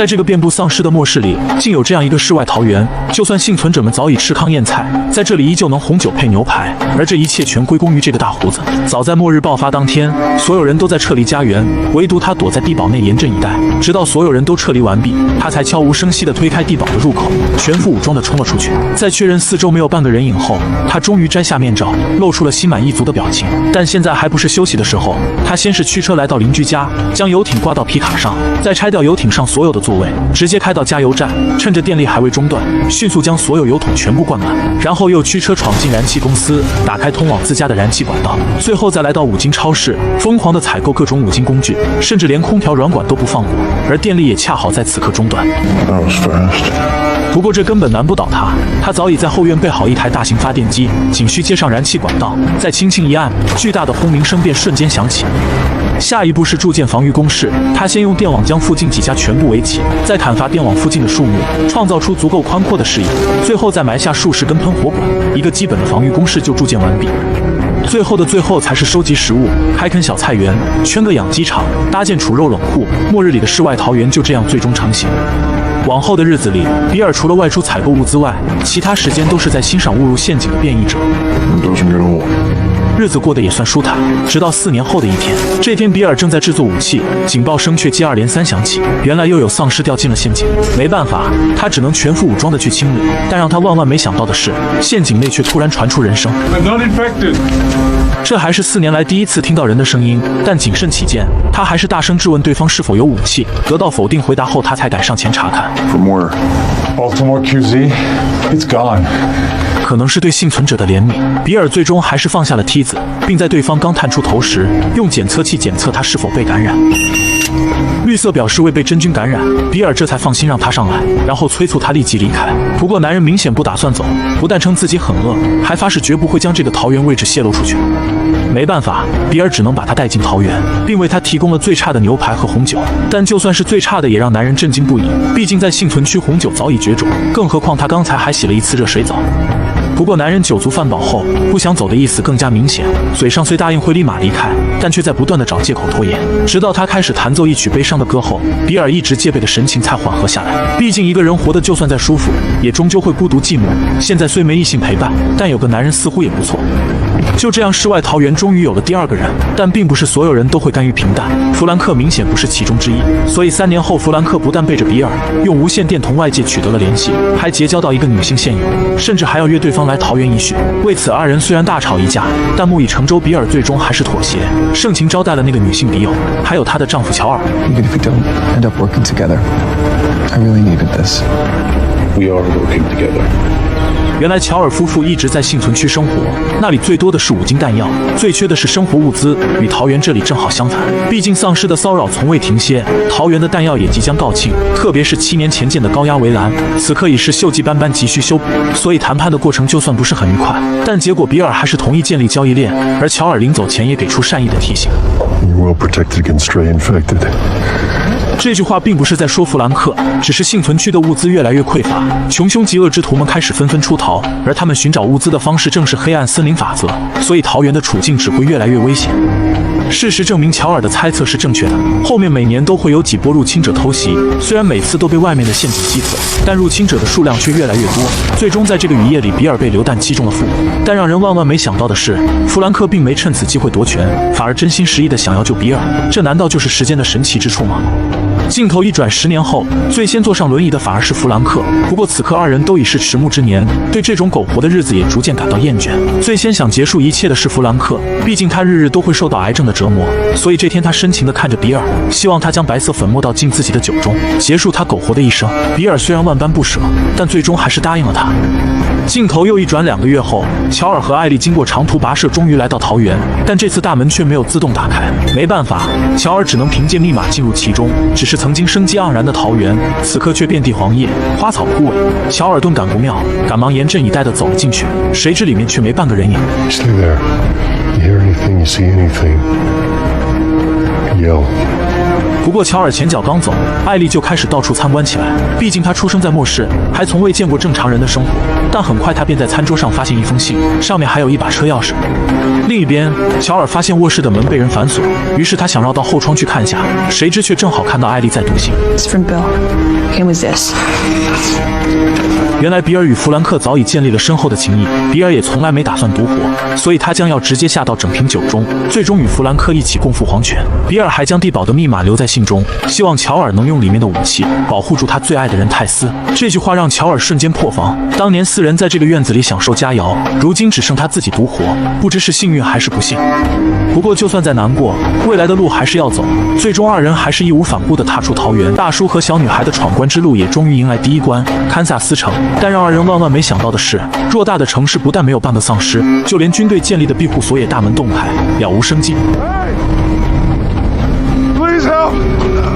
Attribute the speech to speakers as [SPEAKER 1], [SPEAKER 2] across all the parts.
[SPEAKER 1] 在这个遍布丧尸的末世里，竟有这样一个世外桃源。就算幸存者们早已吃糠咽菜，在这里依旧能红酒配牛排，而这一切全归功于这个大胡子。早在末日爆发当天，所有人都在撤离家园，唯独他躲在地堡内严阵以待，直到所有人都撤离完毕，他才悄无声息地推开地堡的入口，全副武装地冲了出去。在确认四周没有半个人影后，他终于摘下面罩，露出了心满意足的表情。但现在还不是休息的时候，他先是驱车来到邻居家，将游艇挂到皮卡上，再拆掉游艇上所有的座位，直接开到加油站，趁着电力还未中断，迅速将所有油桶全部灌满，然后又驱车闯进燃气公司，打开通往自家的燃气管道，最后再来到五金超市，疯狂地采购各种五金工具，甚至连空调软管都不放过，而电力也恰好在此刻中断。不过这根本难不倒他，他早已在后院备好一台大型发电机，仅需接上燃气管道，再轻轻一按，巨大的轰鸣声便瞬间响起。下一步是筑建防御工事，他先用电网将附近几家全部围起，再砍伐电网附近的树木，创造出足够宽阔的视野，最后再埋下数十根喷火管，一个基本的防御工事就筑建完毕。最后的最后才是收集食物，开垦小菜园，圈个养鸡场，搭建储肉冷库，末日里的世外桃源就这样最终成型。往后的日子里，比尔除了外出采购物资外，其他时间都是在欣赏误入陷阱的变异者。日子过得也算舒坦，直到4年后的一天，这天比尔正在制作武器，警报声却接二连三响起，原来又有丧尸掉进了陷阱。没办法，他只能全副武装的去清理，但让他万万没想到的是，陷阱内却突然传出人声。这还是4年来第一次听到人的声音，但谨慎起见，他还是大声质问对方是否有武器。得到否定回答后，他才敢上前查看。
[SPEAKER 2] From where? Baltimore QZ. It's gone.
[SPEAKER 1] 可能是对幸存者的怜悯，比尔最终还是放下了梯子，并在对方刚探出头时，用检测器检测他是否被感染。绿色表示未被真菌感染，比尔这才放心让他上来，然后催促他立即离开。不过男人明显不打算走，不但称自己很饿，还发誓绝不会将这个桃园位置泄露出去。没办法，比尔只能把他带进桃园，并为他提供了最差的牛排和红酒。但就算是最差的，也让男人震惊不已，毕竟在幸存区红酒早已绝种，更何况他刚才还洗了一次热水澡。不过男人酒足饭饱后，不想走的意思更加明显，嘴上虽答应会立马离开，但却在不断的找借口拖延，直到他开始弹奏一曲悲伤的歌后，比尔一直戒备的神情才缓和下来。毕竟一个人活得就算再舒服，也终究会孤独寂寞。现在虽没异性陪伴，但有个男人似乎也不错。就这样，世外桃源终于有了第二个人，但并不是所有人都会甘于平淡。弗兰克明显不是其中之一，所以3年后，弗兰克不但背着比尔用无线电同外界取得了联系，还结交到一个女性线友，甚至还要约对方来桃园一叙。为此，二人虽然大吵一架，但木已成舟，比尔最终还是妥协，盛情招待了那个女性笔友，还有她的丈夫乔尔。
[SPEAKER 3] Even if we don't end up working together, I really needed this.
[SPEAKER 2] We are working together.
[SPEAKER 1] 原来乔尔夫妇一直在幸存区生活，那里最多的是五金弹药，最缺的是生活物资，与桃园这里正好相反。毕竟丧尸的骚扰从未停歇，桃园的弹药也即将告罄，特别是7年前建的高压围栏，此刻已是锈迹斑斑，急需修补。所以谈判的过程就算不是很愉快，但结果比尔还是同意建立交易链，而乔尔临走前也给出善意的提醒。
[SPEAKER 2] You're well protected against stray infected.
[SPEAKER 1] 这句话并不是在说弗兰克，只是幸存区的物资越来越匮乏，穷凶极恶之徒们开始纷纷出逃，而他们寻找物资的方式正是黑暗森林法则，所以桃园的处境只会越来越危险。事实证明，乔尔的猜测是正确的。后面每年都会有几波入侵者偷袭，虽然每次都被外面的陷阱击退，但入侵者的数量却越来越多。最终在这个雨夜里，比尔被流弹击中了腹部。但让人万万没想到的是，弗兰克并没趁此机会夺权，反而真心实意的想要救比尔。这难道就是时间的神奇之处吗？镜头一转，10年后，最先坐上轮椅的反而是弗兰克。不过此刻二人都已是迟暮之年，对这种苟活的日子也逐渐感到厌倦。最先想结束一切的是弗兰克，毕竟他日日都会受到癌症的折磨，所以这天他深情地看着比尔，希望他将白色粉末倒进自己的酒中，结束他苟活的一生。比尔虽然万般不舍，但最终还是答应了他。镜头又一转，2个月后，乔尔和艾丽经过长途跋涉，终于来到桃园，但这次大门却没有自动打开。没办法，乔尔只能凭借密码进入其中。只是曾经生机盎然的桃园，此刻却遍地黄叶，花草枯萎。乔尔顿感不妙，赶忙严阵以待地走了进去，谁知里面却没半个人影。
[SPEAKER 2] Stay there. You hear anything? You see anything? Yell.
[SPEAKER 1] 不过乔尔前脚刚走，艾丽就开始到处参观起来。毕竟她出生在末世，还从未见过正常人的生活。但很快她便在餐桌上发现一封信，上面还有一把车钥匙。另一边，乔尔发现卧室的门被人反锁，于是他想绕到后窗去看下，谁知却正好看到艾丽在读信。
[SPEAKER 4] It's from Bill. Came with this.
[SPEAKER 1] 原来比尔与弗兰克早已建立了深厚的情谊，比尔也从来没打算独活，所以他将要直接下到整瓶酒中，最终与弗兰克一起共赴黄泉。比尔还将地堡的密码留在信中，希望乔尔能用里面的武器保护住他最爱的人泰斯。这句话让乔尔瞬间破防，当年4人在这个院子里享受佳肴，如今只剩他自己独活，不知是幸运还是不幸。不过就算再难过，未来的路还是要走。最终2人还是义无反顾地踏出桃园，大叔和小女孩的闯关之路也终于迎来第一关堪萨斯城。但让2人万万没想到的是，偌大的城市不但没有半个丧尸，就连军队建立的庇护所也大门洞开，了无生机。
[SPEAKER 2] Please help!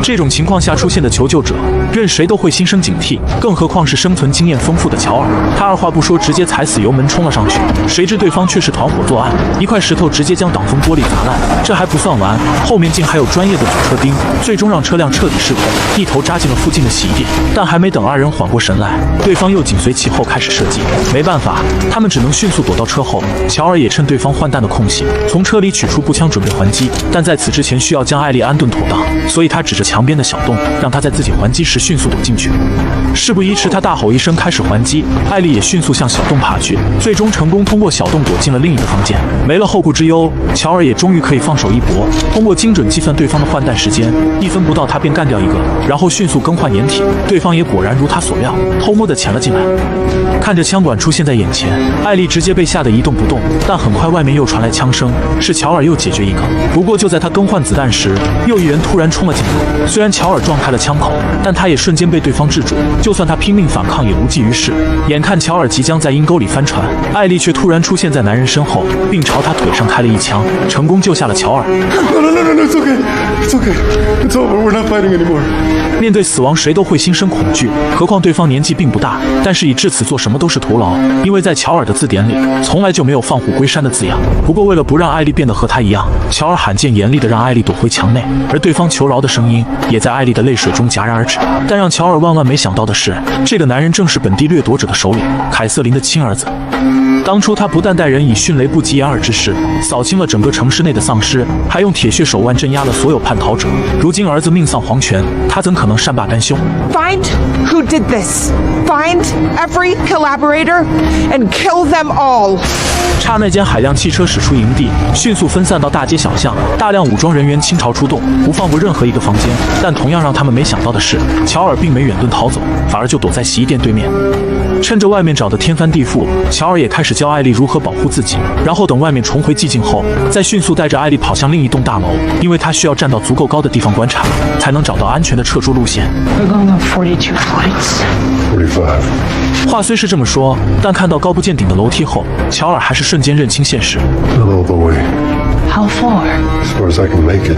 [SPEAKER 1] 这种情况下出现的求救者，任谁都会心生警惕，更何况是生存经验丰富的乔尔。他二话不说，直接踩死油门冲了上去。谁知对方却是团伙作案，一块石头直接将挡风玻璃砸烂。这还不算完，后面竟还有专业的阻车兵，最终让车辆彻底失控，一头扎进了附近的洗衣店。但还没等2人缓过神来，对方又紧随其后开始射击。没办法，他们只能迅速躲到车后。乔尔也趁对方换弹的空隙，从车里取出步枪准备还击，但在此之前需要将艾丽安顿妥当，所以他指着墙边的小洞，让他在自己还击时迅速躲进去。事不宜迟，他大吼一声开始还击，艾丽也迅速向小洞爬去，最终成功通过小洞躲进了另一个房间。没了后顾之忧，乔尔也终于可以放手一搏。通过精准计算对方的换弹时间，1分不到他便干掉一个，然后迅速更换掩体。对方也果然如他所料，偷摸地潜了进来。看着枪管出现在眼前，艾丽直接被吓得一动不动。但很快外面又传来枪声，是乔尔又解决一个。不过就在他更换子弹时，又一人突然冲了进来。虽然乔尔撞开了枪口，但他也瞬间被对方制住。就算他拼命反抗，也无济于事。眼看乔尔即将在阴沟里翻船，艾丽却突然出现在男人身后，并朝他腿上开了一枪，成功救下了乔尔。
[SPEAKER 2] No, it's okay. It's okay. It's over. We're not fighting anymore.
[SPEAKER 1] 面对死亡，谁都会心生恐惧，何况对方年纪并不大，但是以至此做什么都是徒劳，因为在乔尔的字典里，从来就没有放虎归山的字样。不过为了不让艾丽变得和他一样，乔尔罕见严厉地让艾丽躲回墙内，而对方求饶的声音也在艾丽的泪水中戛然而止。但让乔尔万万没想到的是，这个男人正是本地掠夺者的首领凯瑟琳的亲儿子。当初他不但带人以迅雷不及掩耳之势扫清了整个城市内的丧尸，还用铁血手腕镇压了所有叛逃者。如今儿子命丧黄泉，他怎可能善罢甘休？
[SPEAKER 5] Find who did this. Find every collaborator and kill them all.
[SPEAKER 1] 刹那间，海量汽车驶出营地，迅速分散到大街小巷，大量武装人员倾巢出动，不放过任何一个房间。但同样让他们没想到的是，乔尔并没远遁逃走，反而就躲在洗衣店对面。趁着外面找得天翻地覆，乔尔也开始教艾丽如何保护自己，然后等外面重回寂静后，再迅速带着艾丽跑向另一栋大楼，因为他需要站到足够高的地方观察，才能找到安全的撤出路线。
[SPEAKER 4] We're going up 42 flights.
[SPEAKER 2] 45.
[SPEAKER 1] 话虽是这么说，但看到高不见顶的楼梯后，乔尔还是瞬间认清现实。
[SPEAKER 2] Not all the way.
[SPEAKER 4] How far?
[SPEAKER 2] As far as I can make it.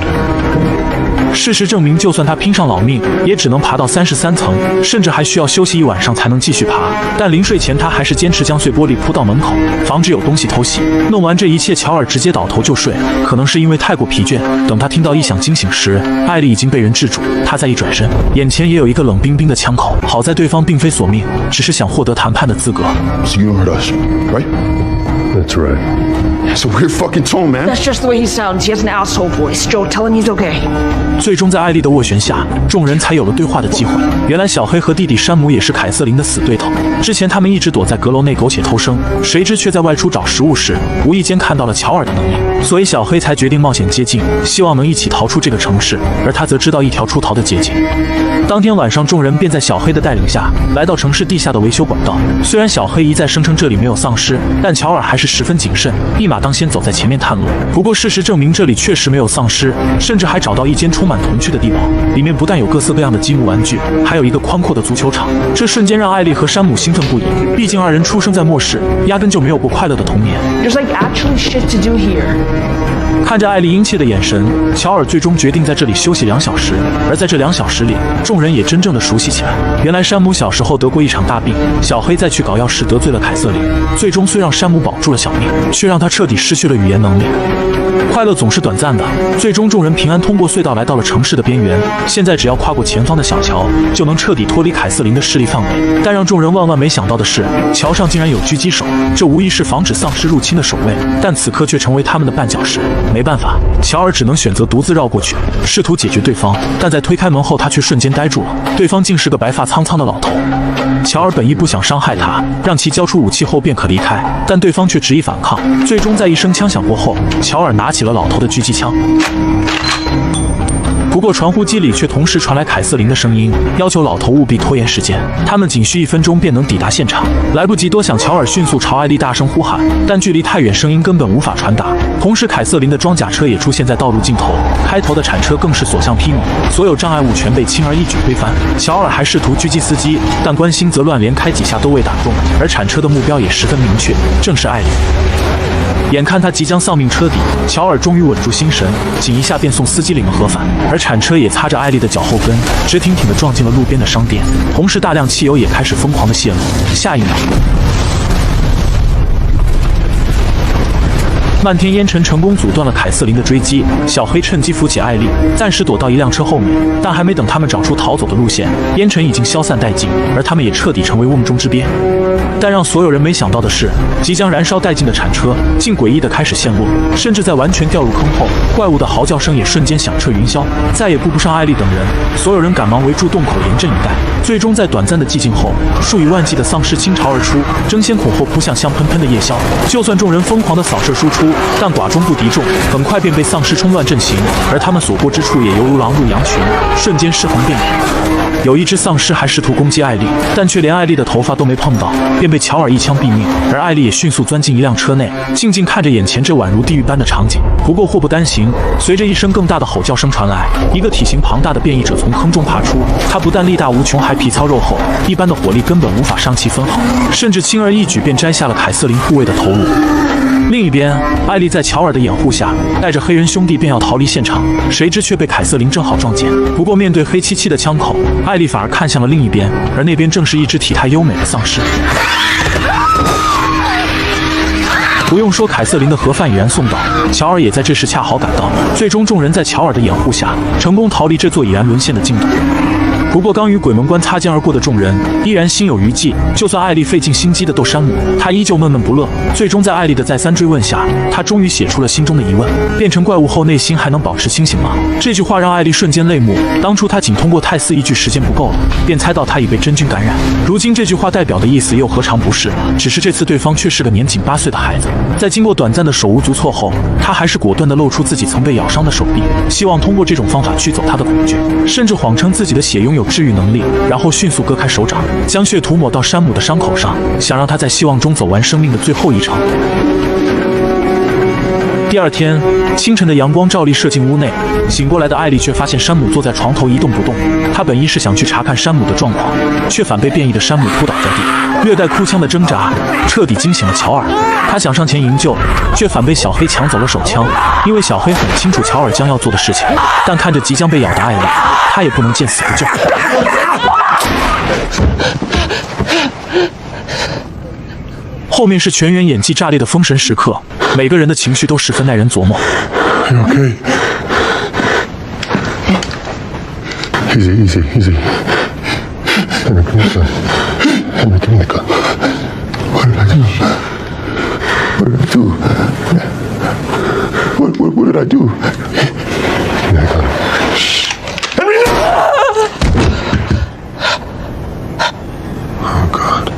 [SPEAKER 1] 事实证明，就算他拼上老命，也只能爬到33层，甚至还需要休息一晚上才能继续爬。但临睡前，他还是坚持将碎玻璃铺到门口，防止有东西偷袭。弄完这一切，乔尔直接倒头就睡。可能是因为太过疲倦，等他听到异响惊醒时，艾丽已经被人制住。他再一转身，眼前也有一个冷冰冰的枪口。好在对方并非索命，只是想获得谈判的资格。
[SPEAKER 2] So you heard us, right? That's right. It's a weird fucking tone, man.
[SPEAKER 4] That's just the way he sounds. He has an asshole voice. Joe, tell him he's okay.
[SPEAKER 1] 最终在艾丽的斡旋下，众人才有了对话的机会。原来小黑和弟弟山姆也是凯瑟琳的死对头，之前他们一直躲在阁楼内苟且偷生，谁知却在外出找食物时，无意间看到了乔尔的能力，所以小黑才决定冒险接近，希望能一起逃出这个城市，而他则知道一条出逃的捷径。当天晚上，众人便在小黑的带领下来到城市地下的维修管道。虽然小黑一再声称这里没有丧尸，但乔尔还是十分谨慎，一马当先走在前面探路。不过事实证明，这里确实没有丧尸，甚至还找到一间充满童趣的地堡，里面不但有各色各样的积木玩具，还有一个宽阔的足球场。这瞬间让艾丽和山姆兴奋不已，毕竟2人出生在末世，压根就没有过快乐的童年。
[SPEAKER 4] There's like actually shit to do here.
[SPEAKER 1] 看着艾丽殷切的眼神，乔尔最终决定在这里休息2小时。而在这2小时里，众人也真正的熟悉起来。原来山姆小时候得过一场大病，小黑再去搞药时得罪了凯瑟琳，最终虽让山姆保住了小命，却让他彻底失去了语言能力。快乐总是短暂的。最终，众人平安通过隧道来到了城市的边缘。现在只要跨过前方的小桥，就能彻底脱离凯瑟琳的势力范围。但让众人万万没想到的是，桥上竟然有狙击手，这无疑是防止丧尸入侵的守卫，但此刻却成为他们的绊脚石。没办法，乔尔只能选择独自绕过去，试图解决对方。但在推开门后，他却瞬间呆住了，对方竟是个白发苍苍的老头。乔尔本意不想伤害他，让其交出武器后便可离开，但对方却执意反抗。最终在一声枪响过后，乔尔拿起了老头的狙击枪。不过传呼机里却同时传来凯瑟琳的声音，要求老头务必拖延时间，他们仅需1分钟便能抵达现场。来不及多想，乔尔迅速朝艾丽大声呼喊，但距离太远，声音根本无法传达。同时，凯瑟琳的装甲车也出现在道路尽头，开头的铲车更是所向披靡，所有障碍物全被轻而易举推翻。乔尔还试图狙击司机，但关心则乱连开几下都未打中，而铲车的目标也十分明确，正是艾丽。眼看他即将丧命车底，乔尔终于稳住心神，仅一下便送司机领了盒饭，而铲车也擦着艾丽的脚后跟，直挺挺地撞进了路边的商店，同时大量汽油也开始疯狂地泄露。下一秒，漫天烟尘成功阻断了凯瑟琳的追击，小黑趁机扶起艾丽，暂时躲到一辆车后面，但还没等他们找出逃走的路线，烟尘已经消散殆尽，而他们也彻底成为瓮中之鳖。但让所有人没想到的是，即将燃烧殆尽的铲车竟诡异地开始陷落，甚至在完全掉入坑后，怪物的嚎叫声也瞬间响彻云霄，再也顾不上艾丽等人，所有人赶忙围住洞口严阵以待。最终在短暂的寂静后，数以万计的丧尸倾巢而出，争先恐后扑向香喷喷的夜宵。就算众人疯狂的扫射输出，但寡中不敌众，很快便被丧尸冲乱阵型，而他们所过之处也犹如狼入羊群，瞬间尸横遍野。有一只丧尸还试图攻击艾丽，但却连艾丽的头发都没碰到，便被乔尔一枪毙命。而艾丽也迅速钻进一辆车内，静静看着眼前这宛如地狱般的场景。不过祸不单行，随着一声更大的吼叫声传来，一个体型庞大的变异者从坑中爬出。他不但力大无穷，还皮糙肉厚，一般的火力根本无法伤其分毫，甚至轻而易举便摘下了凯瑟琳护卫的头颅。另一边，艾丽在乔尔的掩护下，带着黑人兄弟便要逃离现场，谁知却被凯瑟琳正好撞见。不过面对黑漆漆的枪口，艾丽反而看向了另一边，而那边正是一只体态优美的丧尸。不用说，凯瑟琳的盒饭已然送到，乔尔也在这时恰好赶到。最终，众人在乔尔的掩护下，成功逃离这座已然沦陷的境地。不过，刚与鬼门关擦肩而过的众人依然心有余悸。就算艾丽费尽心机的斗山姆，他依旧闷闷不乐。最终，在艾丽的再三追问下，他终于写出了心中的疑问：变成怪物后，内心还能保持清醒吗？这句话让艾丽瞬间泪目。当初他仅通过泰斯一句时间不够了，便猜到他已被真菌感染。如今这句话代表的意思又何尝不是？只是这次对方却是个年仅8岁的孩子。在经过短暂的手无足措后，他还是果断地露出自己曾被咬伤的手臂，希望通过这种方法驱走他的恐惧，甚至谎称自己的血拥有治愈能力，然后迅速割开手掌，将血涂抹到山姆的伤口上，想让他在希望中走完生命的最后一程。第二天清晨的阳光照例射进屋内，醒过来的艾丽却发现山姆坐在床头一动不动。她本意是想去查看山姆的状况，却反被变异的山姆扑倒在地，略带哭腔的挣扎彻底惊醒了乔尔。他想上前营救，却反被小黑抢走了手枪。因为小黑很清楚乔尔将要做的事情，但看着即将被咬的艾丽，他也不能见死不救。后面是全员演技炸裂的封神时刻，每个人的情绪都十分耐人琢磨。
[SPEAKER 2] You okay? Easy. Henry, come here, son. Henry, give me the gun. What did I do? What did I do? Give me the gun. Henry, no! Oh, God.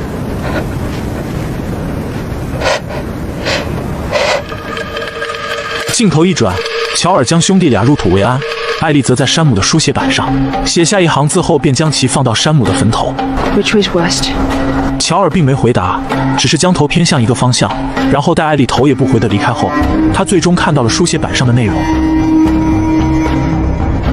[SPEAKER 1] 镜头一转，乔尔将兄弟俩入土为安，艾丽则在山姆的书写板上写下一行字后，便将其放到山姆的坟头。
[SPEAKER 4] Which way's west?
[SPEAKER 1] 乔尔并没回答，只是将头偏向一个方向，然后待艾丽头也不回地离开后，他最终看到了书写板上的内容。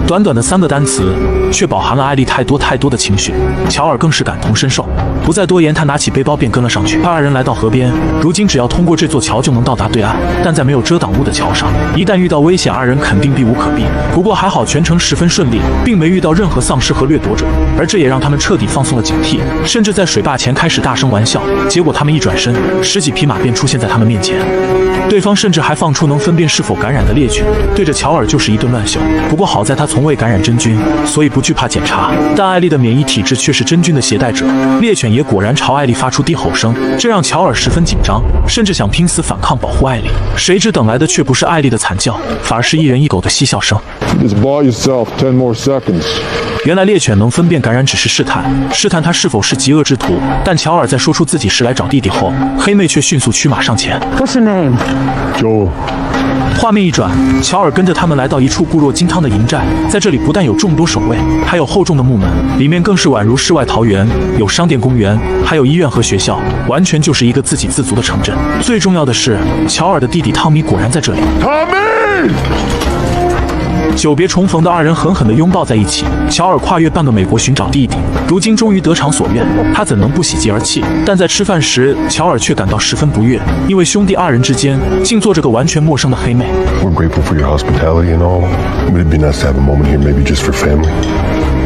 [SPEAKER 1] 短短的3个单词，却饱含了艾丽太多的情绪。乔尔更是感同身受，不再多言，他拿起背包便跟了上去。2人来到河边，如今只要通过这座桥就能到达对岸，但在没有遮挡物的桥上，一旦遇到危险，2人肯定避无可避。不过还好，全程十分顺利，并没遇到任何丧尸和掠夺者，而这也让他们彻底放松了警惕，甚至在水坝前开始大声玩笑。结果他们一转身，10几匹马便出现在他们面前。对方甚至还放出能分辨是否感染的猎犬，对着乔尔就是一顿乱秀。不过好在他从未感染真菌，所以不惧怕检查。但艾丽的免疫体质却是真菌的携带者，猎犬也果然朝艾丽发出低吼声，这让乔尔十分紧张，甚至想拼死反抗保护艾丽。谁知等来的却不是艾丽的惨叫，反而是一人一狗的嬉笑声。
[SPEAKER 2] Just buy yourself 10 more seconds.
[SPEAKER 1] 原来猎犬能分辨感染只是试探他是否是极恶之徒，但乔尔在说出自己是来找弟弟后，黑妹却迅速驱马上前。
[SPEAKER 4] What's your name?
[SPEAKER 2] Joel.
[SPEAKER 1] 画面一转，乔尔跟着他们来到一处固若金汤的营寨，在这里不但有众多守卫，还有厚重的木门，里面更是宛如世外桃源，有商店、公园，还有医院和学校，完全就是一个自给自足的城镇。最重要的是，乔尔的弟弟汤米果然在这里。
[SPEAKER 2] Tommy!
[SPEAKER 1] 久别重逢的2人狠狠地拥抱在一起。乔尔跨越半个美国寻找弟弟，如今终于得偿所愿，他怎能不喜极而泣？但在吃饭时，乔尔却感到十分不悦，因为兄弟2人之间竟坐着个完全陌生的黑妹。
[SPEAKER 2] We're grateful for your hospitality and all, but it'd be nice to have a moment here, maybe just for family.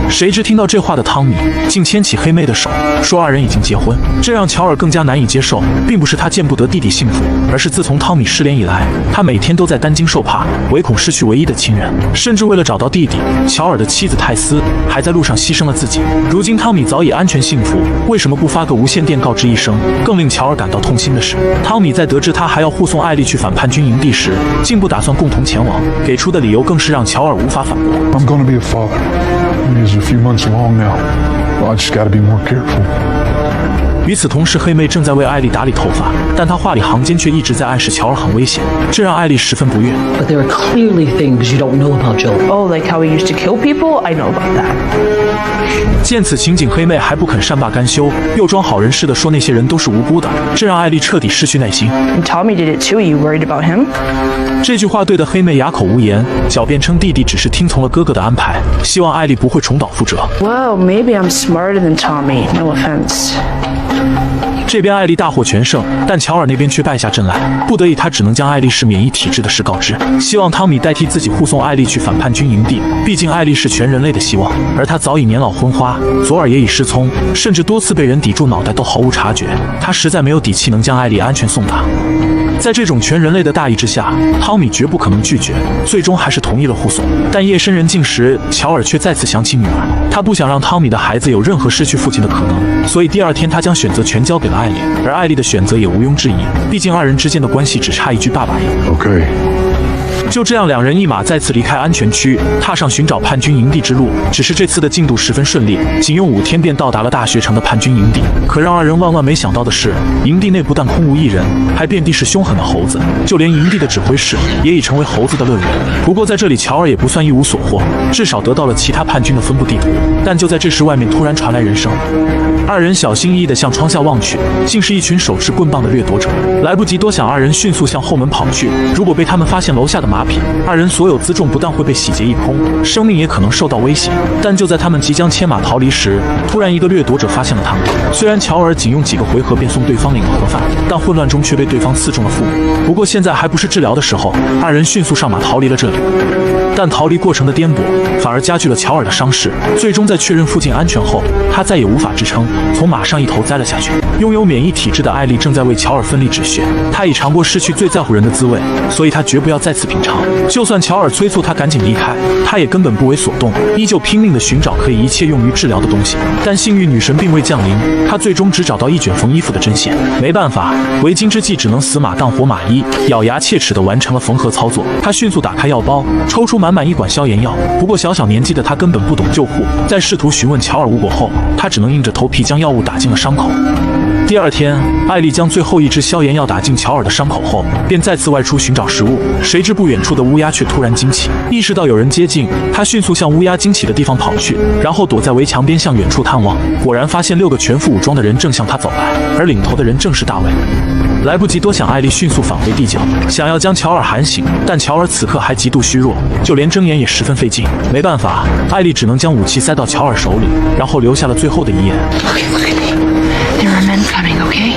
[SPEAKER 1] 谁知听到这话的汤米竟牵起黑妹的手，说2人已经结婚，这让乔尔更加难以接受。并不是他见不得弟弟幸福，而是自从汤米失联以来，他每天都在担惊受怕，唯恐失去唯一的亲人。甚至为了找到弟弟，乔尔的妻子泰斯还在路上牺牲了自己。如今汤米早已安全幸福，为什么不发个无线电告知一声？更令乔尔感到痛心的是，汤米在得知他还要护送艾丽去反叛军营地时，竟不打算共同前往，给出的理由更是让乔尔无法反驳。
[SPEAKER 6] I'm gonna be a father. It's a few months along now. Well, I just gotta be more careful.
[SPEAKER 1] 与此同时，黑妹正在为艾丽打理头发，但她话里行间却一直在暗示乔尔很危险，这让艾丽十分不悦。
[SPEAKER 7] But there are clearly things you don't know about Joel.
[SPEAKER 4] Oh, like how he used to kill people? I know about that.
[SPEAKER 1] 见此情景，黑妹还不肯善罢甘休，又装好人似的说那些人都是无辜的，这让艾丽彻底失去耐心。
[SPEAKER 4] And Tommy did it too. You worried about him?
[SPEAKER 1] 这句话对得黑妹哑口无言，狡辩称弟弟只是听从了哥哥的安排，希望艾丽不会重蹈覆辙。
[SPEAKER 4] Well, maybe I'm smarter than Tommy. No offense.
[SPEAKER 1] 这边艾丽大获全胜，但乔尔那边却败下阵来，不得已他只能将艾丽是免疫体质的事告知，希望汤米代替自己护送艾丽去反叛军营地。毕竟艾丽是全人类的希望，而他早已年老昏花，左耳也已失聪，甚至多次被人抵住脑袋都毫无察觉。他实在没有底气能将艾丽安全送达。在这种全人类的大义之下，汤米绝不可能拒绝，最终还是同意了护送。但夜深人静时，乔尔却再次想起女儿，他不想让汤米的孩子有任何失去父亲的可能，所以第2天他将选择权交给了艾丽，而艾丽的选择也毋庸置疑，毕竟2人之间的关系只差一句爸爸呀。
[SPEAKER 2] Okay.
[SPEAKER 1] 就这样，2人一马再次离开安全区，踏上寻找叛军营地之路。只是这次的进度十分顺利，仅用5天便到达了大学城的叛军营地。可让2人万万没想到的是，营地内不但空无一人，还遍地是凶狠的猴子，就连营地的指挥室也已成为猴子的乐园。不过在这里，乔尔也不算一无所获，至少得到了其他叛军的分布地图。但就在这时，外面突然传来人声，2人小心翼翼地向窗下望去，竟是一群手持棍棒的掠夺者。来不及多想，2人迅速向后门跑去。如果被他们发现楼下的马匹，2人所有辎重不但会被洗劫一空，生命也可能受到威胁。但就在他们即将牵马逃离时，突然一个掠夺者发现了他们。虽然乔尔仅用几个回合便送对方领了盒饭，但混乱中却被对方刺中了腹部。不过现在还不是治疗的时候，2人迅速上马逃离了这里。但逃离过程的颠簸反而加剧了乔尔的伤势，最终在确认附近安全后，他再也无法支撑，从马上一头栽了下去。拥有免疫体质的艾丽正在为乔尔奋力止血，她已尝过失去最在乎人的滋味，所以她绝不要再次品尝。就算乔尔催促她赶紧离开，她也根本不为所动，依旧拼命地寻找可以一切用于治疗的东西。但幸运女神并未降临，她最终只找到一卷缝衣服的针线。没办法，为今之计只能死马当活马医，咬牙切齿地完成了缝合操作。她迅速打开药包，抽出满满一管消炎药。不过小年纪的她根本不懂救护，在试图询问乔尔无果后，她只能硬着头皮将药物打进了伤口。第二天，艾丽将最后一支消炎药打进乔尔的伤口后，便再次外出寻找食物。谁知不远处的乌鸦却突然惊起，意识到有人接近，他迅速向乌鸦惊起的地方跑去，然后躲在围墙边向远处探望。果然发现6个全副武装的人正向他走来，而领头的人正是大卫。来不及多想，艾丽迅速返回地窖，想要将乔尔喊醒，但乔尔此刻还极度虚弱，就连睁眼也十分费劲。没办法，艾丽只能将武器塞到乔尔手里，然后留下了最后的遗言。
[SPEAKER 4] Okay, look at me. There are men coming, okay?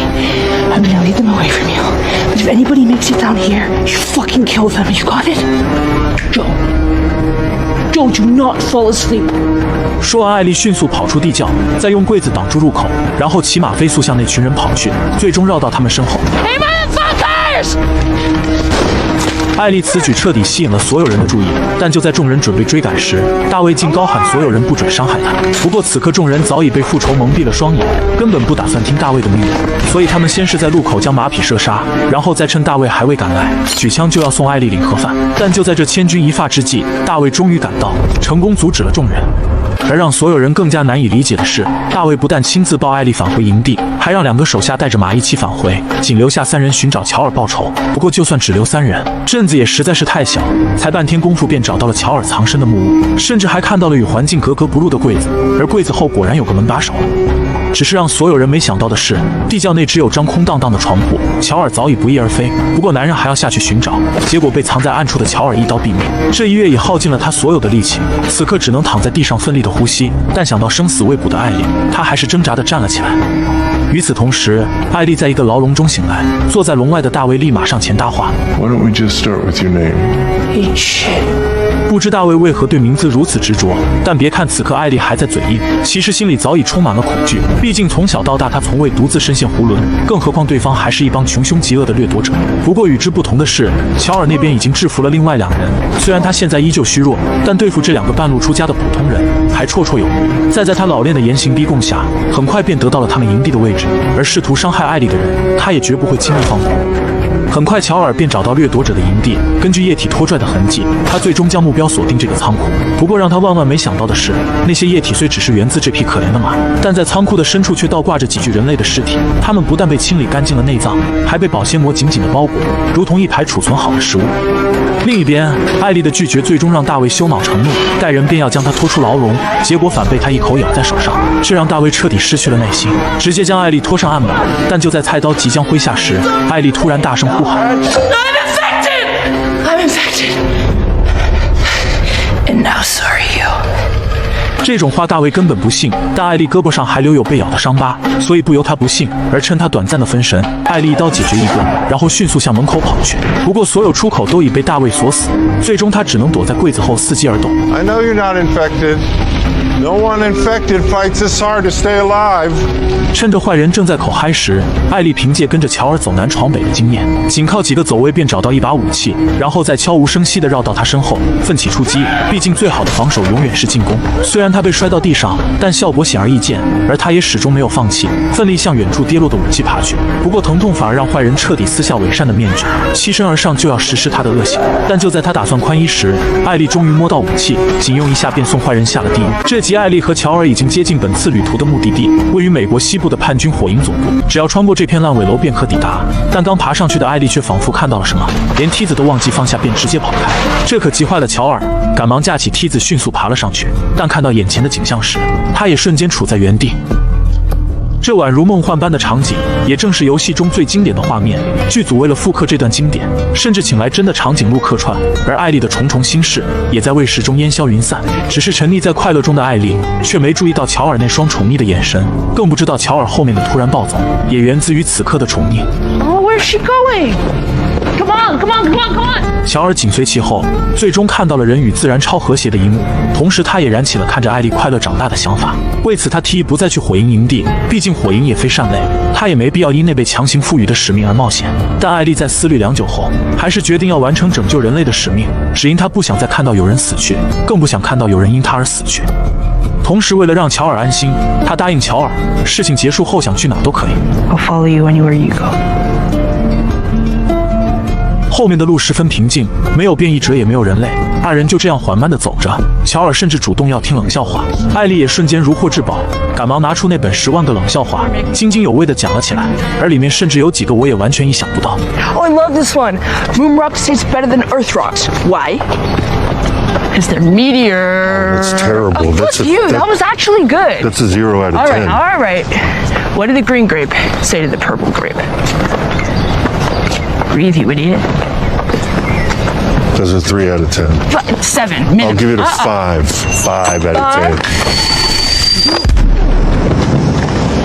[SPEAKER 4] I'm gonna lead them away from you. But if anybody makes it down here, you fucking kill them. You got it?
[SPEAKER 7] Joe, do not fall asleep.
[SPEAKER 1] 说完，艾丽迅速跑出地窖，再用柜子挡住入口，然后骑马飞速向那群人跑去，最终绕到他们身后。
[SPEAKER 4] Hey, motherfuckers!
[SPEAKER 1] 艾丽此举彻底吸引了所有人的注意，但就在众人准备追赶时，大卫竟高喊所有人不准伤害他。不过此刻众人早已被复仇蒙蔽了双眼，根本不打算听大卫的命令，所以他们先是在路口将马匹射杀，然后再趁大卫还未赶来，举枪就要送艾丽领盒饭。但就在这千钧一发之际，大卫终于赶到，成功阻止了众人。而让所有人更加难以理解的是，大卫不但亲自抱艾丽返回营地，还让2个手下带着马一起返回，仅留下3人寻找乔尔报仇。不过就算只留3人，镇子也实在是太小，才半天功夫便找到了乔尔藏身的木屋，甚至还看到了与环境格格不入的柜子，而柜子后果然有个门把手。只是让所有人没想到的是，地窖内只有张空荡荡的床铺，乔尔早已不翼而飞。不过男人还要下去寻找，结果被藏在暗处的乔尔一刀毙命。这一跃已耗尽了他所有的力气，此刻只能躺在地上奋力的呼吸。但想到生死未卜的艾丽，他还是挣扎地站了起来。与此同时，艾丽在一个牢笼中醒来，坐在笼外的大卫立马上前搭话。
[SPEAKER 2] Why don't we just start with your name?
[SPEAKER 4] Eat shit.
[SPEAKER 1] 不知大卫为何对名字如此执着，但别看此刻艾丽还在嘴硬，其实心里早已充满了恐惧。毕竟从小到大，她从未独自深陷囫囵，更何况对方还是一帮穷凶极恶的掠夺者。不过与之不同的是，乔尔那边已经制服了另外2人，虽然他现在依旧虚弱，但对付这2个半路出家的普通人还绰绰有余。再在他老练的严刑逼供下，很快便得到了他们营地的位置，而试图伤害艾丽的人，他也绝不会轻易放过。 很快，乔尔便找到掠夺者的营地。根据液体拖拽的痕迹，他最终将目标锁定这个仓库。不过，让他万万没想到的是，那些液体虽只是源自这匹可怜的马，但在仓库的深处却倒挂着几具人类的尸体。他们不但被清理干净了内脏，还被保鲜膜紧紧地包裹，如同一排储存好的食物。另一边，艾丽的拒绝最终让大卫羞恼成怒，带人便要将他拖出牢笼，结果反被他一口咬在手上，这让大卫彻底失去了耐心，直接将艾丽拖上案板。但就在菜刀即将挥下时，艾丽突然大声呼喊。
[SPEAKER 4] I'm infected! I'm infected. And now so are you.
[SPEAKER 1] 这种话大卫根本不信，但艾丽胳膊上还留有被咬的伤疤，所以不由他不信。而趁他短暂的分神，艾丽一刀解决一个，然后迅速向门口跑去。不过所有出口都已被大卫锁死，最终他只能躲在柜子后伺机而动。
[SPEAKER 2] I know you're not infected. No one infected fights this hard to stay alive.
[SPEAKER 1] 趁着坏人正在口嗨时，艾丽凭借跟着乔尔走南闯北的经验，仅靠几个走位便找到一把武器，然后再悄无声息地绕到他身后，奋起出击。毕竟最好的防守永远是进攻。虽然他被摔到地上，但效果显而易见，而他也始终没有放弃，奋力向远处跌落的武器爬去。不过疼痛反而让坏人彻底撕下伪善的面具，欺身而上就要实施他的恶行。但就在他打算宽衣时，艾丽终于摸到武器，仅用一下便送坏人下了地狱。这集艾丽和乔尔已经接近本次旅途的目的地，位于美国西部的叛军火营总部，只要穿过这片烂尾楼便可抵达。但刚爬上去的艾丽却仿佛看到了什么，连梯子都忘记放下，便直接跑开。这可急坏了乔尔，赶忙架起梯子迅速爬了上去。但看到眼前的景象时，他也瞬间处在原地。这宛如梦幻般的场景，也正是游戏中最经典的画面。剧组为了复刻这段经典，甚至请来真的长颈鹿客串，而艾丽的重重心事也在卫视中烟消云散。只是沉溺在快乐中的艾丽，却没注意到乔尔那双宠溺的眼神，更不知道乔尔后面的突然暴走，也源自于此刻的宠溺。
[SPEAKER 4] Oh, where's she going? Come on, come on, come on, come on!
[SPEAKER 1] 乔尔紧随其后，最终看到了人与自然超和谐的一幕，同时他也燃起了看着艾丽快乐长大的想法。为此，他提议不再去火营营地，毕竟火营也非善类，他也没必要因那被强行赋予的使命而冒险。但艾丽在思虑良久后，还是决定要完成拯救人类的使命，只因她不想再看到有人死去，更不想看到有人因她而死去。同时，为了让乔尔安心，他答应乔尔，事情结束后想去哪都可以。
[SPEAKER 4] I'll follow you anywhere you go.
[SPEAKER 1] 后面的路十分平静，没有变异者，也没有人类。二人就这样缓慢地走着。乔尔甚至主动要听冷笑话，艾丽也瞬间如获至宝，赶忙拿出那本10万个冷笑话，津津有味地讲了起来，而里面甚至有几个我也完全意想不到。
[SPEAKER 7] Oh, I love this one. Moon rocks taste better than Earth rocks. Why? Because they're meteors.
[SPEAKER 2] That's terrible.
[SPEAKER 7] Oh,
[SPEAKER 2] That's
[SPEAKER 7] fuck
[SPEAKER 2] a-
[SPEAKER 7] you.
[SPEAKER 2] that-
[SPEAKER 7] That was actually good.
[SPEAKER 2] That's a 0 out of
[SPEAKER 7] All
[SPEAKER 2] 10.
[SPEAKER 7] right, all right. What did the green grape say to the purple grape? Breathe, you idiot.
[SPEAKER 2] That's a 3 out of 10.
[SPEAKER 7] 7.
[SPEAKER 2] I'll give it a 5. 5 out of 10.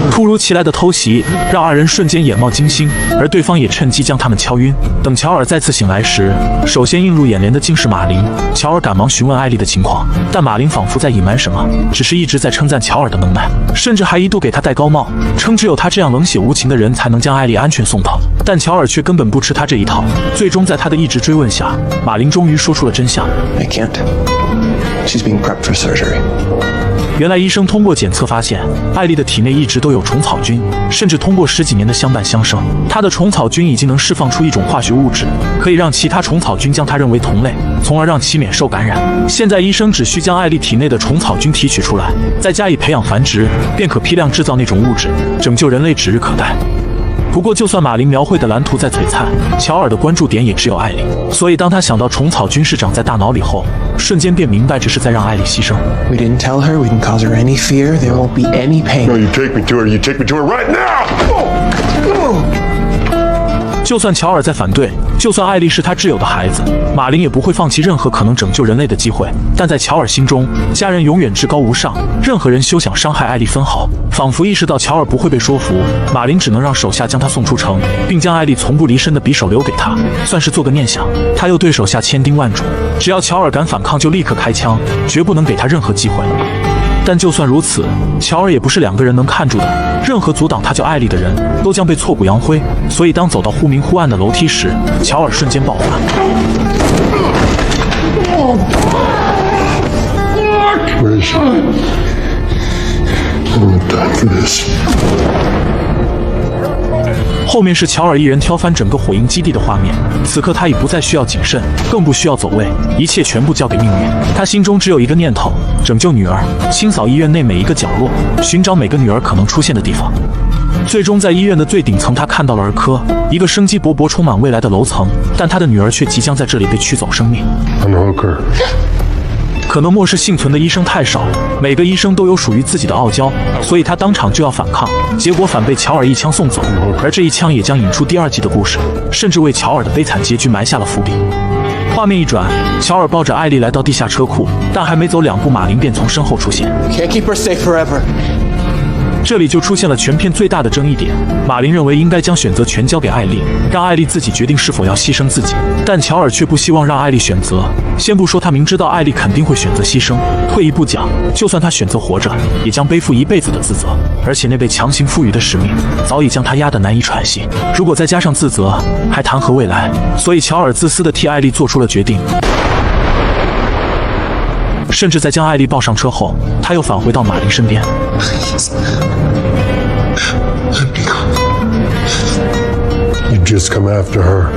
[SPEAKER 1] 突如其来的偷袭让二人瞬间眼冒金星，而对方也趁机将他们敲晕。等乔尔再次醒来时，首先映入眼帘的竟是马林。乔尔赶忙询问艾丽的情况，但马林仿佛在隐瞒什么，只是一直在称赞乔尔的能耐，甚至还一度给他戴高帽，称只有他这样冷血无情的人才能将艾丽安全送跑。但乔尔却根本不吃他这一套，最终在他的一直追问下，马林终于说出了真相。
[SPEAKER 3] I can't. She's being prepped for surgery.
[SPEAKER 1] 原来医生通过检测发现，艾丽的体内一直都有虫草菌，甚至通过10几年的相伴相生，她的虫草菌已经能释放出一种化学物质，可以让其他虫草菌将她认为同类，从而让其免受感染。现在医生只需将艾丽体内的虫草菌提取出来，再加以培养繁殖，便可批量制造那种物质，拯救人类指日可待。不过，就算马林描绘的蓝图再璀璨，乔尔的关注点也只有艾丽。所以，当他想到虫草菌是长在大脑里后，瞬间便明白这是在让艾丽牺牲。
[SPEAKER 3] We didn't tell her. We didn't cause her any fear. There won't be any pain.
[SPEAKER 2] No, you take me to her. You take me to her right now.
[SPEAKER 1] 就算乔尔在反对，就算艾丽是他挚友的孩子，马林也不会放弃任何可能拯救人类的机会。但在乔尔心中，家人永远至高无上，任何人休想伤害艾丽分毫。仿佛意识到乔尔不会被说服，马林只能让手下将他送出城，并将艾丽从不离身的匕首留给他，算是做个念想。他又对手下千叮万嘱，只要乔尔敢反抗，就立刻开枪，绝不能给他任何机会。但就算如此，乔尔也不是2个人能看住的，任何阻挡他救艾丽的人都将被挫骨扬灰。所以当走到忽明忽暗的楼梯时，乔尔瞬间爆发。
[SPEAKER 2] Where is she? I don't have time for this.
[SPEAKER 1] 后面是乔尔一人挑翻整个火鹰基地的画面。此刻他已不再需要谨慎，更不需要走位，一切全部交给命运。他心中只有一个念头：拯救女儿，清扫医院内每一个角落，寻找每个女儿可能出现的地方。最终在医院的最顶层，他看到了儿科，一个生机勃勃、充满未来的楼层，但他的女儿却即将在这里被取走生命。
[SPEAKER 2] Unhook her.
[SPEAKER 1] 可能末世幸存的医生太少，每个医生都有属于自己的傲娇，所以他当场就要反抗，结果反被乔尔一枪送走。而这一枪也将引出第2季的故事，甚至为乔尔的悲惨结局埋下了伏笔。画面一转，乔尔抱着艾丽来到地下车库，但还没走2步，马林便从身后出现。
[SPEAKER 3] Can't keep her safe forever.
[SPEAKER 1] 这里就出现了全片最大的争议点。马林认为应该将选择权交给艾丽，让艾丽自己决定是否要牺牲自己，但乔尔却不希望让艾丽选择。先不说他明知道艾丽肯定会选择牺牲，退一步讲，就算他选择活着，也将背负一辈子的自责，而且那被强行赋予的使命早已将他压得难以喘息。如果再加上自责，还谈何未来？所以乔尔自私地替艾丽做出了决定。 甚至在将艾丽抱上车后，他又返回到马林身边。
[SPEAKER 2] You just come after her.